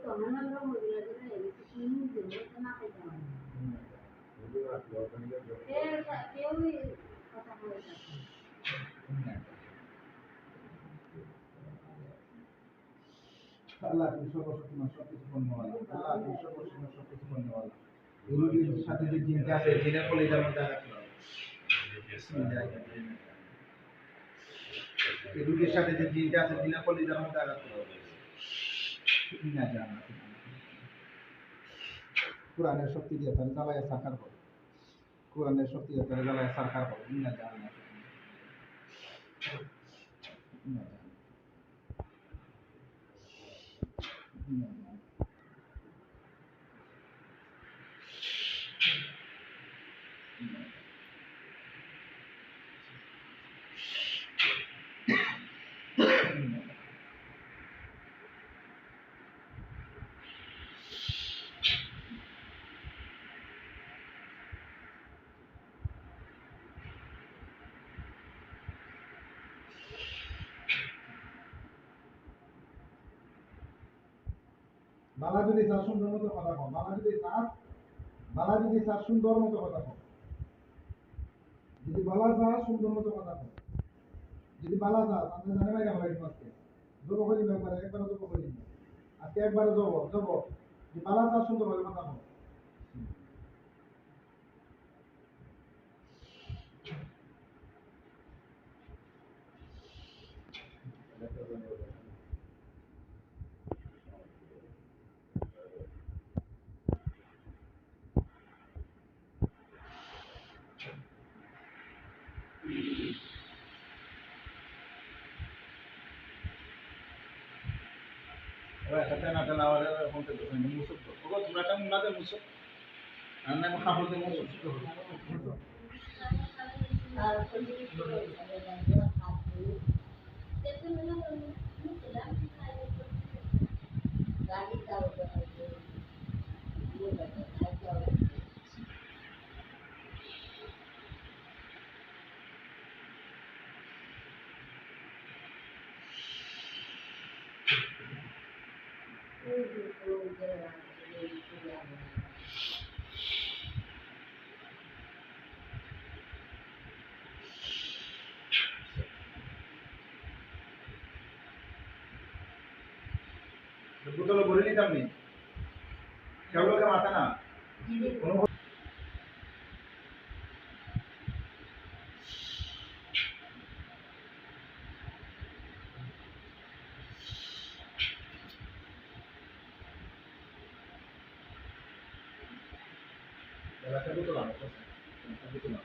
আল্লাহ তুমি সর্বশক্তিমান সবকিছু পূর্ণওয়ালা আল্লাহ তুমি সর্বশক্তিমান সবকিছু পূর্ণওয়ালা এই রোগীর সাথে যে জিনটা আছে জিনের কলিজার মধ্যে আঘাত করো এই রোগীর সাথে যে জিনটা আছে জিনের কলিজার মধ্যে আঘাত করো না জানা কোরআনের শক্তি দিয়ে তাহলে জ্বালায় সাকার করো কোরআনের শক্তি দিয়ে তাহলে জ্বালায় সাকার করো না জানা না বালা যদি চার সুন্দর মতো কথা কও বালা যদি চার সুন্দর মতো কথা কও যদি বালা চার সুন্দর মতো কথা কও যদি বালা চার আপনি জানেন না কেমন আজকে জব করি না একবার জব করি আজকে একবার জব যদি বালা চার সুন্দর ভাবে কথা কও kata nak kenal ada konten tu ni musuh tu. Kau tu nak macam mana musuh? Anak macam apa tu musuh tu? Betul lo boleh ni kami. Kalau kita mata na. Betul lah. Betul lah.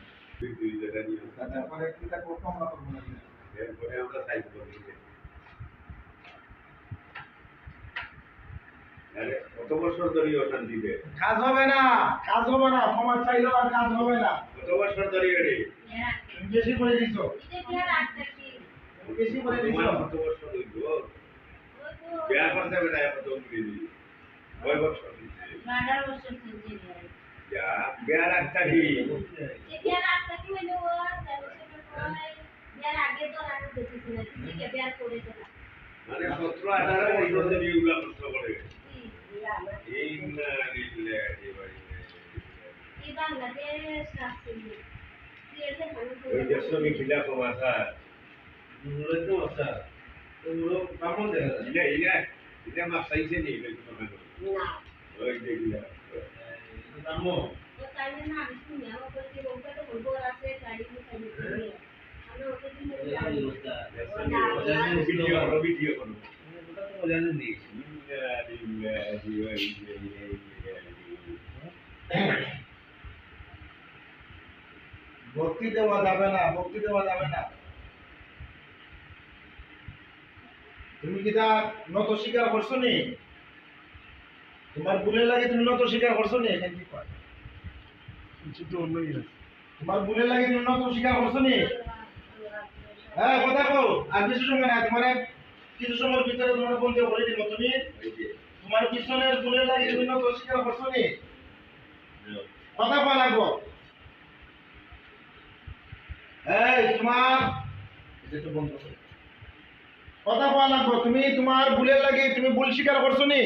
Kita potong lah permulaan. Boleh kita size boleh. কত বছর ধরে অশান্তিতে কাজ হবে না ক্ষমা চাইলেও আর কাজ হবে না কত বছর ধরে রে বেশি করে দিছো বেশি করে দিছো কত বছর হইলো বিয়া করতে বেটা কত করে দি কয় বছর 12 বছর থেকে যা বিয়া রাখতা কি বিয়া রাখতা কি হইলো বিয়ার আগে তো রাখতে দিছিল ঠিক আছে বিয়া করেছে না মানে 17 18 বছর ধরে এগুলা প্রশ্ন করে ভক্তি দেওয়া যাবে না তুমি কি তা নত স্বীকার করছো নি তোমার ভুলের লাগে তুমি নত স্বীকার করছো নি এখানে কি কয় তোমার ভুলের লাগে তুমি নত স্বীকার করছো নি হ্যাঁ কথা কও আর বেশি সময় না তোমার কিছু সময়ের ভিতরে তোমার বলতে বলে দিব তুমি তোমার পিছনের ভুলের লাগে তুমি নত স্বীকার করছো নি কথা বলা লাগবো এই তোমার এটা বন্ধ করো কথা বলা লাগবো তুমি তোমার ভুলের লাগে তুমি ভুল স্বীকার করছো নি